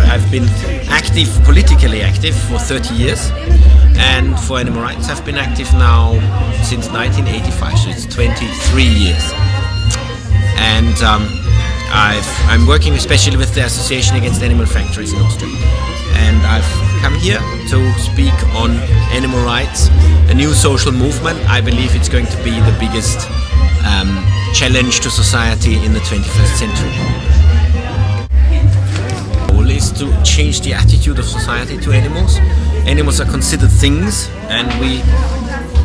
I've been active, politically active for 30 years, and for animal rights I've been active now since 1985, so it's 23 years. And I'm working especially with the Association Against Animal Factories in Austria. And I've come here to speak on animal rights, a new social movement. I believe it's going to be the biggest challenge to society in the 21st century. The goal is to change the attitude of society to animals. Animals are considered things, and we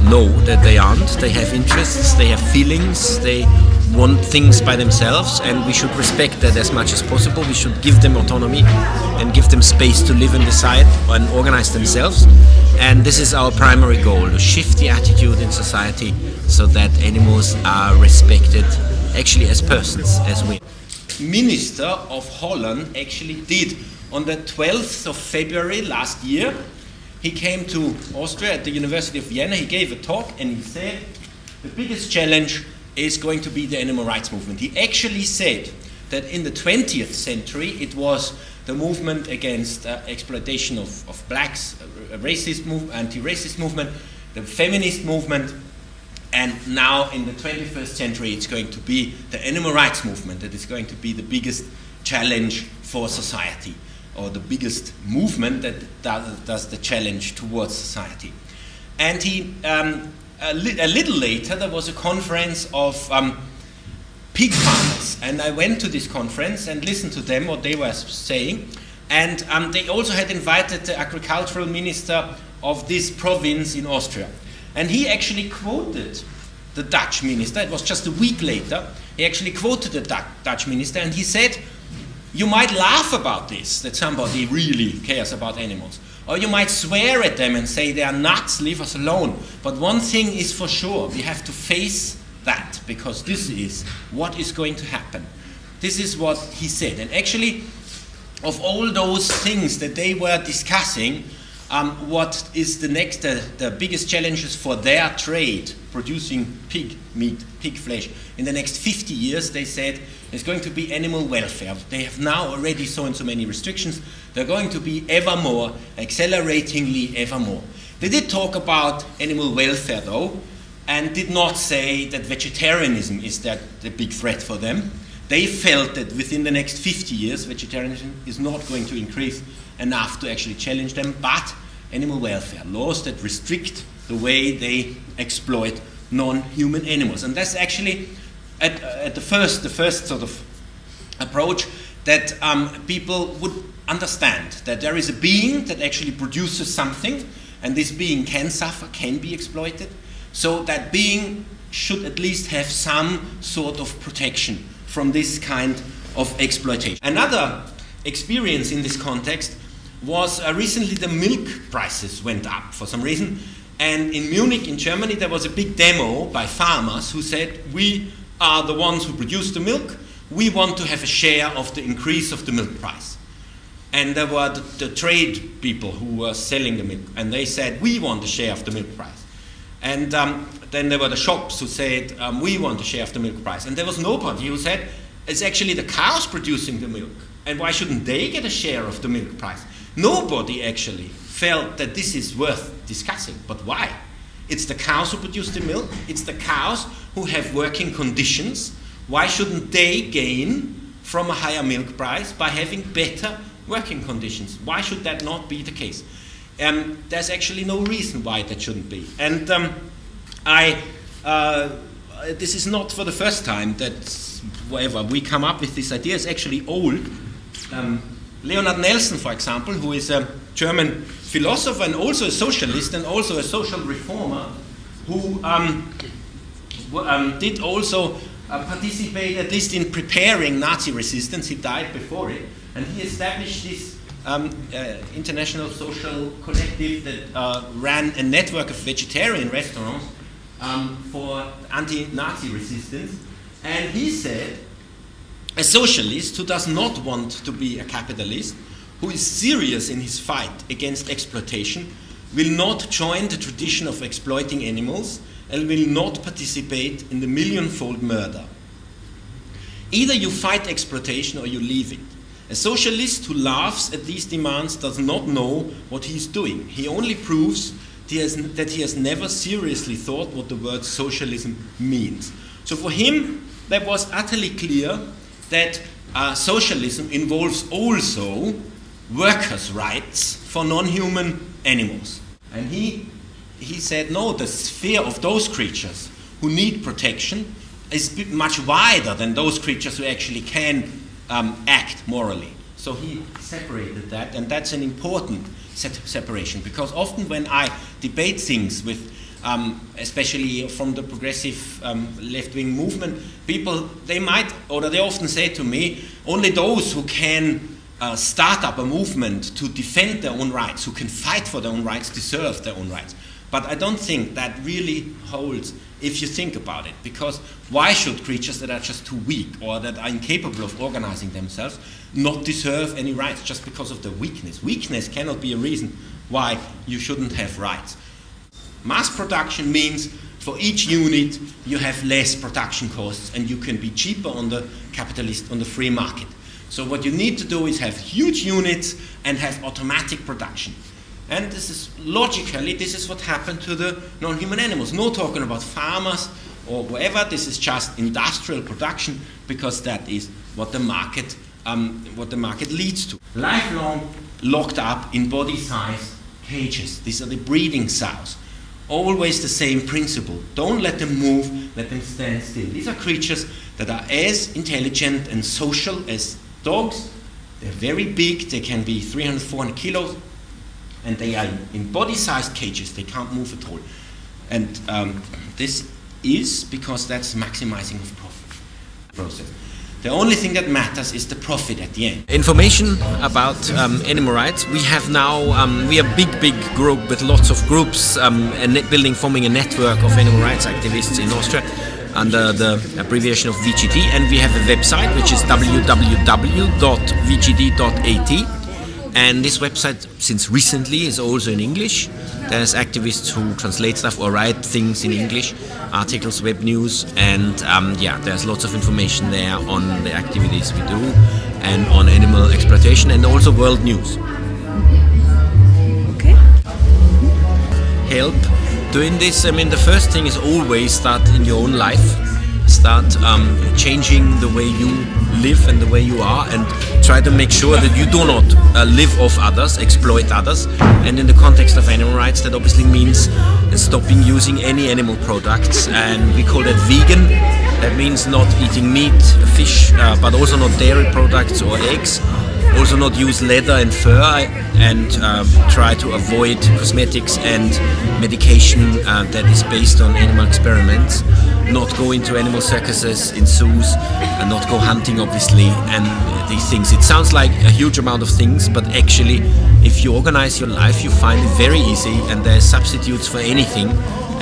know that they aren't. They have interests, they have feelings, they want things by themselves, and we should respect that as much as possible. We should give them autonomy and give them space to live and decide and organize themselves. And this is our primary goal, to shift the attitude in society so that animals are respected actually as persons, as we. Minister of Holland actually did. On the 12th of February last year, he came to Austria at the University of Vienna. He gave a talk and he said the biggest challenge is going to be the animal rights movement. He actually said that in the 20th century it was the movement against exploitation of blacks, anti-racist movement, the feminist movement, and now in the 21st century it's going to be the animal rights movement that is going to be the biggest challenge for society, or the biggest movement that does the challenge towards society. And he a little later, there was a conference of pig farmers, and I went to this conference and listened to them, what they were saying, and they also had invited the agricultural minister of this province in Austria. And he actually quoted the Dutch minister. It was just a week later. He actually quoted the Dutch minister, and he said, you might laugh about this, that somebody really cares about animals. Or you might swear at them and say they are nuts, leave us alone. But one thing is for sure, we have to face that, because this is what is going to happen. This is what he said. And actually, of all those things that they were discussing, what is the biggest challenges for their trade, producing pig meat, pig flesh, in the next 50 years, they said, is going to be animal welfare. They have now already so and so many restrictions. They're going to be ever more, acceleratingly ever more. They did talk about animal welfare though, and did not say that vegetarianism is the big threat for them. They felt that within the next 50 years, vegetarianism is not going to increase enough to actually challenge them, but animal welfare, laws that restrict the way they exploit non-human animals. And that's actually at the first sort of approach that people would understand that there is a being that actually produces something, and this being can suffer, can be exploited, so that being should at least have some sort of protection from this kind of exploitation. Another experience in this context was recently the milk prices went up for some reason, and in Munich in Germany there was a big demo by farmers who said, we are the ones who produce the milk, we want to have a share of the increase of the milk price. And there were the trade people who were selling the milk, and they said, we want a share of the milk price. And then there were the shops who said, we want a share of the milk price. And there was nobody who said, it's actually the cows producing the milk, and why shouldn't they get a share of the milk price? Nobody actually felt that this is worth discussing. But why? It's the cows who produce the milk, it's the cows who have working conditions. Why shouldn't they gain from a higher milk price by having better working conditions? Why should that not be the case? There's actually no reason why that shouldn't be. And this is not for the first time that we come up with this idea. It's actually old. Leonard Nelson, for example, who is a German philosopher and also a socialist and also a social reformer, who did also participate at least in preparing Nazi resistance. He died before it, and he established this international social collective that ran a network of vegetarian restaurants for anti-Nazi resistance. And he said, a socialist who does not want to be a capitalist, who is serious in his fight against exploitation, will not join the tradition of exploiting animals and will not participate in the millionfold murder. Either you fight exploitation or you leave it. A socialist who laughs at these demands does not know what he is doing. He only proves that he has never seriously thought what the word socialism means. So for him, that was utterly clear that socialism involves also workers' rights for non-human animals. And he said, no, the sphere of those creatures who need protection is much wider than those creatures who actually can act morally. So he separated that, and that's an important separation, because often when I debate things with, especially from the progressive left-wing movement, people, they often say to me, only those who can start up a movement to defend their own rights, who can fight for their own rights, deserve their own rights. But I don't think that really holds if you think about it, because why should creatures that are just too weak or that are incapable of organizing themselves not deserve any rights just because of their weakness? Weakness cannot be a reason why you shouldn't have rights. Mass production means for each unit you have less production costs and you can be cheaper on the free market. So what you need to do is have huge units and have automatic production. And this is what happened to the non-human animals. No talking about farmers or whatever. This is just industrial production, because that is what the market leads to. Lifelong locked up in body-sized cages. These are the breeding sows. Always the same principle. Don't let them move. Let them stand still. These are creatures that are as intelligent and social as dogs. They're very big. They can be 300, 400 kilos. And they are in body-sized cages. They can't move at all. And this is because that's maximizing of profit process. The only thing that matters is the profit at the end. Information about animal rights. We have now, we are a big group with lots of groups forming a network of animal rights activists in Austria under the abbreviation of VGD. And we have a website which is www.vgd.at. And this website, since recently, is also in English. There's activists who translate stuff or write things in English, articles, web news, and there's lots of information there on the activities we do and on animal exploitation and also world news. Okay. Help doing this. I mean, the first thing is always start in your own life. Start changing the way you live and the way you are, and try to make sure that you do not live off others, exploit others. And in the context of animal rights, that obviously means stopping using any animal products, and we call that vegan. That means not eating meat, fish, but also not dairy products or eggs. Also not use leather and fur, and try to avoid cosmetics and medication that is based on animal experiments. Not go into animal circuses in zoos, and not go hunting, obviously, and these things. It sounds like a huge amount of things, but actually if you organize your life you find it very easy, and there are substitutes for anything,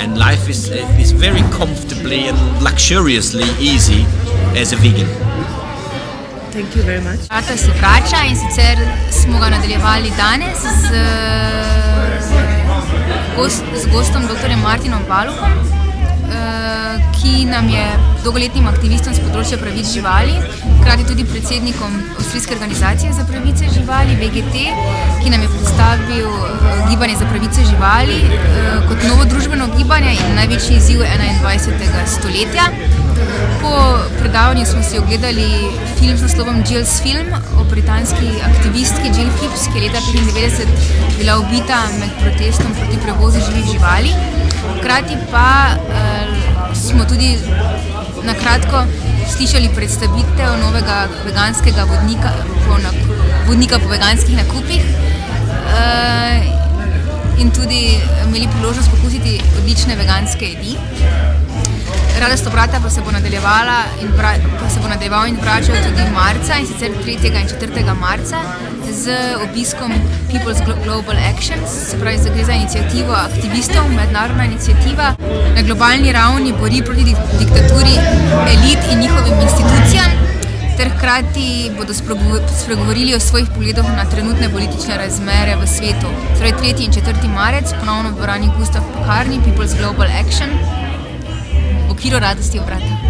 and life is very comfortably and luxuriously easy as a vegan. Thank you very much. Radost Obrata, in sicer smo ga nadaljevali danes z gostom dr.Martinom Balluchom, ki nam je dolgoletnim aktivistom z področja pravic živali, hkrati tudi predsednikom Avstrijske organizacije za pravice živali, VGT, ki nam je predstavil gibanje za pravice živali kot novo družbeno gibanje in največji izziv 21. stoletja. Po predavanju smo si ogledali film z naslovom Jill's Film o britanski aktivistki Jill Phipps, ki je leta 1995 bila ubita med protestom proti prevozu živih živali. Hkrati pa smo tudi na kratko slišali predstavitev novega veganskega vodnika po veganskih nakupih in tudi imeli priložnost pokusiti odlične veganske jedi. Radost Obrata pa se bo nadaljeval in vračal tudi marca, in sicer 3. in 4. marca z obiskom People's Global Actions, se pravi, gre za inicijativo aktivistov, mednarodna inicijativa na globalni ravni bori proti diktaturi elit in njihovim institucijam, ter hkrati bodo spregovorili o svojih pogledih na trenutne politične razmere v svetu. Torej 3. in 4. marec, ponovno v dvorani Gustaf v Pekarni, People's Global Action, v okviru Radosti Obrata.